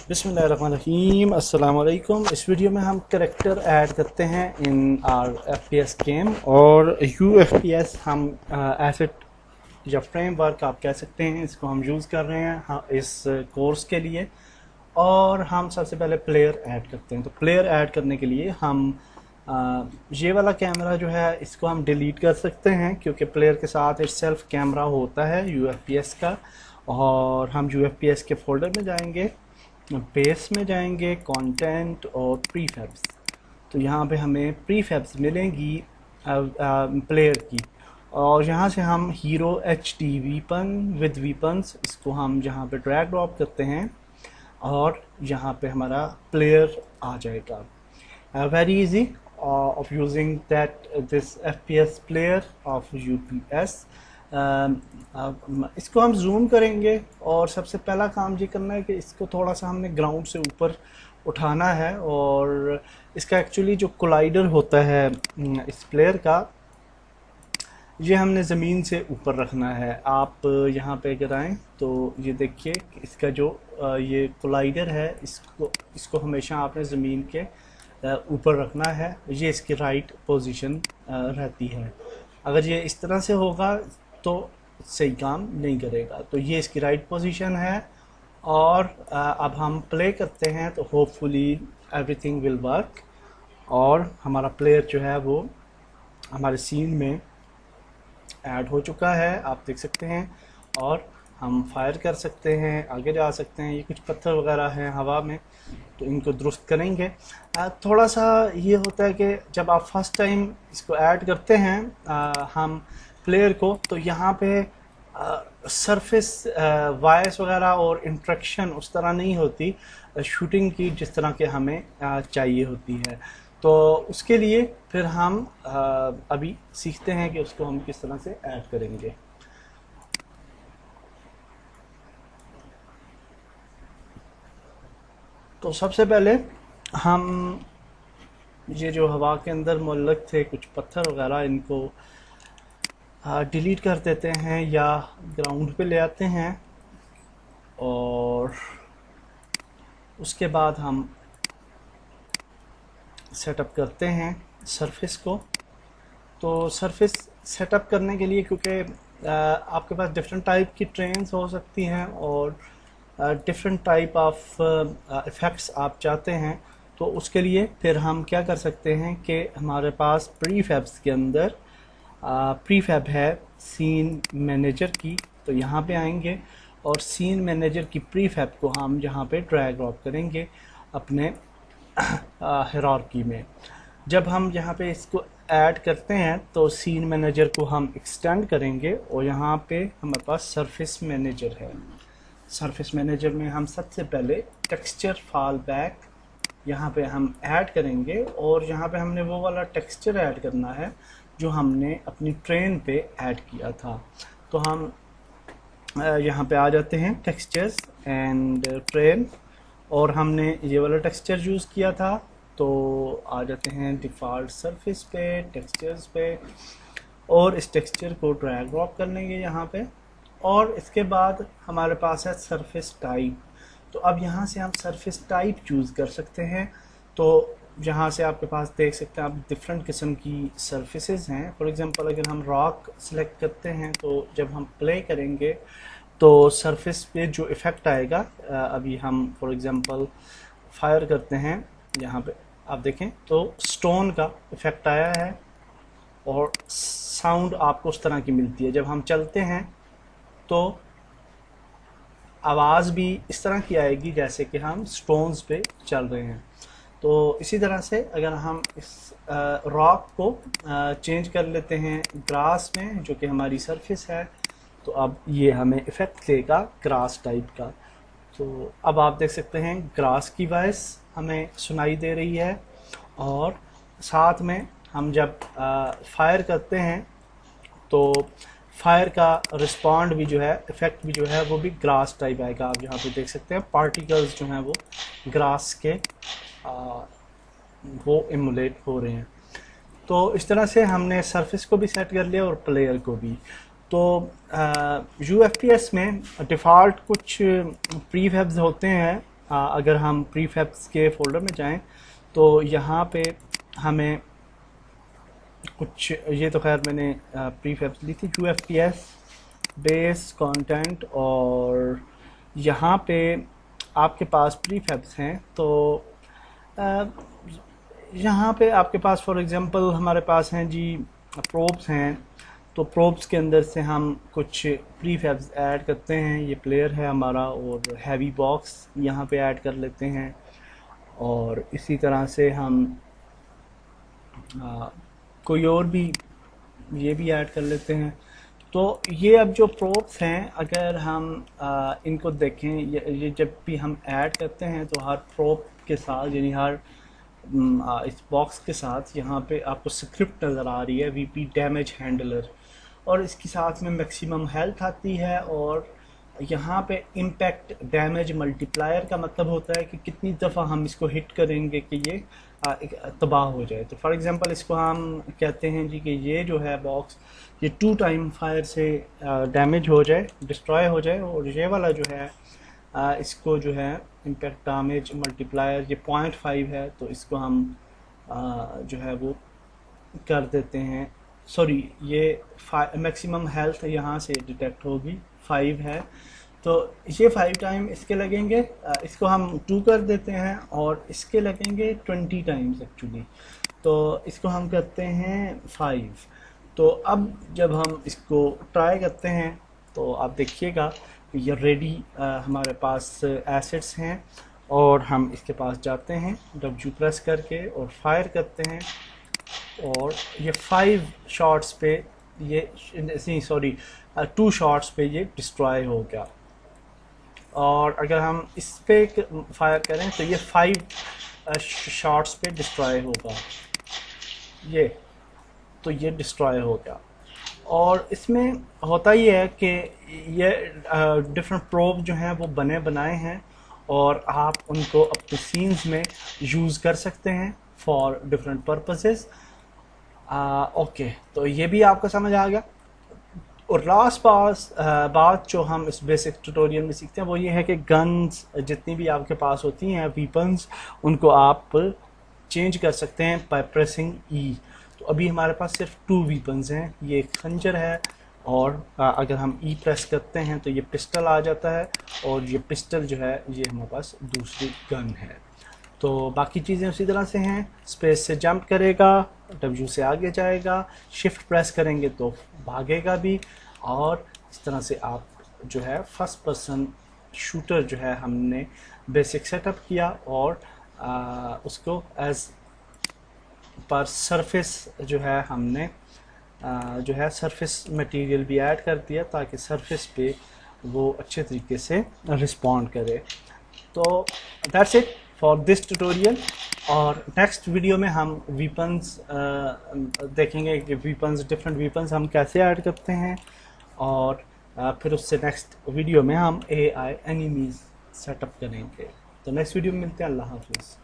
बिस्मिल्लाहिर्रहमानिर्रहीम अस्सलाम वालेकुम। इस वीडियो में हम करेक्टर ऐड करते हैं इन आर FPS गेम। और UFPS हम एसेट या फ्रेमवर्क आप कह सकते हैं, इसको हम यूज़ कर रहे हैं इस कोर्स के लिए। और हम सबसे पहले प्लेयर ऐड करते हैं। तो प्लेयर ऐड करने के लिए हम ये वाला कैमरा जो है इसको हम डिलीट कर सकते हैं, क्योंकि प्लेयर के साथ सेल्फ कैमरा होता है UFPS का। और हम UFPS के फोल्डर में जाएंगे, बेस में जाएंगे, कंटेंट और प्रीफैब्स। तो यहाँ पे हमें प्रीफैब्स मिलेंगी प्लेयर की। और यहाँ से हम hero HD weapon with weapons, इसको हम यहाँ पे ड्रैग ड्रॉप करते हैं और यहाँ पे हमारा प्लेयर आ जाएगा। Very easy of using this FPS player of UPS। इसको हम जूम करेंगे और सबसे पहला काम ये करना है कि इसको थोड़ा सा हमने ग्राउंड से ऊपर उठाना है। और इसका एक्चुअली जो कोलाइडर होता है इस प्लेयर का, ये हमने ज़मीन से ऊपर रखना है। आप यहाँ पे अगर आएँ तो ये देखिए इसका जो ये कोलाइडर है, इसको हमेशा आपने ज़मीन के ऊपर रखना है। ये इसकी राइट पोजीशन रहती है। अगर ये इस तरह से होगा तो सही काम नहीं करेगा। तो ये इसकी राइट पोजीशन है। और अब हम प्ले करते हैं तो होपफुली एवरीथिंग विल वर्क। और हमारा प्लेयर जो है वो हमारे सीन में ऐड हो चुका है, आप देख सकते हैं। और हम फायर कर सकते हैं, आगे जा सकते हैं। ये कुछ पत्थर वगैरह हैं हवा में, तो इनको दुरुस्त करेंगे। थोड़ा सा ये होता है कि जब आप फर्स्ट टाइम इसको ऐड करते हैं हम प्लेयर को, तो यहाँ पे सरफेस वॉइस वगैरह और इंट्रैक्शन उस तरह नहीं होती शूटिंग की जिस तरह के हमें चाहिए होती है। तो उसके लिए फिर हम अभी सीखते हैं कि उसको हम किस तरह से ऐड करेंगे। तो सबसे पहले हम ये जो हवा के अंदर मुअल्लक थे कुछ पत्थर वगैरह, इनको डिलीट कर देते हैं या ग्राउंड पे ले आते हैं। और उसके बाद हम सेटअप करते हैं सरफेस को। तो सरफेस सेटअप करने के लिए, क्योंकि आपके पास डिफरेंट टाइप की ट्रेन्स हो सकती हैं और डिफरेंट टाइप ऑफ इफ़ेक्ट्स आप चाहते हैं, तो उसके लिए फिर हम क्या कर सकते हैं कि हमारे पास प्रीफैब्स के अंदर प्रीफैब है सीन मैनेजर की। तो यहाँ पे आएंगे और सीन मैनेजर की प्रीफैब को हम यहाँ पे ड्रैग ड्रॉप करेंगे अपने हायरार्की में। जब हम यहाँ पे इसको ऐड करते हैं तो सीन मैनेजर को हम एक्सटेंड करेंगे और यहाँ पे हमारे पास सरफेस मैनेजर है। सरफेस मैनेजर में हम सबसे पहले टेक्सचर फॉल बैक यहाँ पे हम ऐड करेंगे। और यहाँ पे हमने वो वाला टेक्सचर ऐड करना है जो हमने अपनी ट्रेन पे ऐड किया था। तो हम यहाँ पे आ जाते हैं टेक्सचर्स एंड ट्रेन, और हमने ये वाला टेक्सचर यूज़ किया था। तो आ जाते हैं डिफ़ॉल्ट सरफेस पे, टेक्सचर्स पे, और इस टेक्सचर को ड्रैग ड्रॉप कर लेंगे यहाँ पे। और इसके बाद हमारे पास है सरफेस टाइप। तो अब यहाँ से हम सरफेस टाइप चूज़ कर सकते हैं। तो यहाँ से आपके पास देख सकते हैं आप डिफरेंट किस्म की सरफेसेस हैं। फॉर एग्जांपल अगर हम रॉक सेलेक्ट करते हैं तो जब हम प्ले करेंगे तो सरफेस पे जो इफ़ेक्ट आएगा, अभी हम फॉर एग्जांपल फायर करते हैं, यहाँ पे आप देखें तो स्टोन का इफ़ेक्ट आया है और साउंड आपको उस तरह की मिलती है। जब हम चलते हैं तो आवाज़ भी इस तरह की आएगी जैसे कि हम स्टोन्स पे चल रहे हैं। तो इसी तरह से अगर हम इस रॉक को चेंज कर लेते हैं ग्रास में, जो कि हमारी सरफेस है, तो अब ये हमें इफ़ेक्ट देगा ग्रास टाइप का। तो अब आप देख सकते हैं ग्रास की वॉइस हमें सुनाई दे रही है। और साथ में हम जब फायर करते हैं तो फायर का रिस्पॉन्ड भी जो है, इफ़ेक्ट भी जो है, वो भी ग्रास टाइप आएगा। आप यहाँ पे देख सकते हैं पार्टिकल्स जो हैं वो ग्रास के वो इमुलेट हो रहे हैं। तो इस तरह से हमने सरफेस को भी सेट कर लिया और प्लेयर को भी। तो UFPS में डिफ़ॉल्ट कुछ प्रीफैब्स होते हैं अगर हम प्रीफैब्स के फोल्डर में जाएं तो यहाँ पे हमें कुछ, ये तो खैर मैंने प्रीफैब्स ली थी, UFTS बेस कंटेंट, और यहाँ पे आपके पास प्रीफैब्स हैं। तो यहाँ पे आपके पास फॉर एग्जांपल हमारे पास हैं जी प्रोब्स हैं। तो प्रोब्स के अंदर से हम कुछ प्रीफैब्स ऐड करते हैं। ये प्लेयर है हमारा, और हैवी बॉक्स यहाँ पे ऐड कर लेते हैं, और इसी तरह से हम कोई और भी ये भी ऐड कर लेते हैं। तो ये अब जो प्रोब्स हैं, अगर हम इनको देखें, ये जब भी हम ऐड करते हैं तो हर प्रोब के साथ, यानी हर इस बॉक्स के साथ यहाँ पे आपको स्क्रिप्ट नज़र आ रही है, VP डैमेज हैंडलर, और इसके साथ में मैक्सिमम हेल्थ आती है, और यहाँ पे इम्पैक्ट डैमेज मल्टीप्लायर का मतलब होता है कि कितनी दफ़ा हम इसको हिट करेंगे कि ये तबाह हो जाए। तो फॉर एग्जांपल इसको हम कहते हैं जी कि ये जो है बॉक्स, ये 2 टाइम फायर से डैमेज हो जाए, डिस्ट्रॉय हो जाए, और ये वाला जो है इसको जो है इम्पैक्ट डैमेज मल्टीप्लायर ये 0.5 है, तो इसको हम जो है वो कर देते हैं। सॉरी, ये मैक्सिमम हेल्थ यहाँ से डिटेक्ट होगी 5 है, तो ये 5 टाइम इसके लगेंगे। इसको हम 2 कर देते हैं, और इसके लगेंगे 20 टाइम्स एक्चुअली, तो इसको हम करते हैं 5। तो अब जब हम इसको ट्राई करते हैं तो आप देखिएगा ये रेडी हमारे पास एसेट्स हैं, और हम इसके पास जाते हैं W प्रेस करके और फायर करते हैं, और ये 5 शॉट्स पे ये नहीं सॉरी 2 शॉट्स पे ये डिस्ट्रॉय हो गया। और अगर हम इस पे फायर करें तो ये 5 शॉट्स पे डिस्ट्रॉय होगा, ये तो ये डिस्ट्रॉय हो गया। और इसमें होता ही है कि ये डिफरेंट प्रोब जो हैं वो बने बनाए हैं, और आप उनको अपने सीन्स में यूज़ कर सकते हैं फॉर डिफरेंट पर्पसेस। ओके, तो ये भी आपको समझ आ गया। और लास्ट बात जो हम इस बेसिक ट्यूटोरियल में सीखते हैं वो ये है कि गन्स जितनी भी आपके पास होती हैं, वीपन्स, उनको आप चेंज कर सकते हैं बाय प्रेसिंग E। तो अभी हमारे पास सिर्फ 2 वीपन्स हैं, ये एक खंजर है, और अगर हम E प्रेस करते हैं तो ये पिस्टल आ जाता है, और ये पिस्टल जो है ये हमारे पास दूसरी गन है। तो बाकी चीज़ें उसी तरह से हैं, स्पेस से जंप करेगा, W से आगे जाएगा, शिफ्ट प्रेस करेंगे तो भागेगा भी, और इस तरह से आप जो है फर्स्ट पर्सन शूटर जो है हमने बेसिक सेटअप किया, और उसको एज पर सरफेस जो है हमने जो है सरफेस मटेरियल भी ऐड कर दिया ताकि सरफेस पे वो अच्छे तरीके से रिस्पॉन्ड करे। तो that's it for this tutorial, और नेक्स्ट वीडियो में हम वीपन्स देखेंगे कि वीपन्स, डिफरेंट वीपन्स हम कैसे ऐड करते हैं, और फिर उससे नेक्स्ट वीडियो में हम AI एनिमीज सेटअप करेंगे। तो नेक्स्ट वीडियो में मिलते हैं। अल्लाह हाफिज़।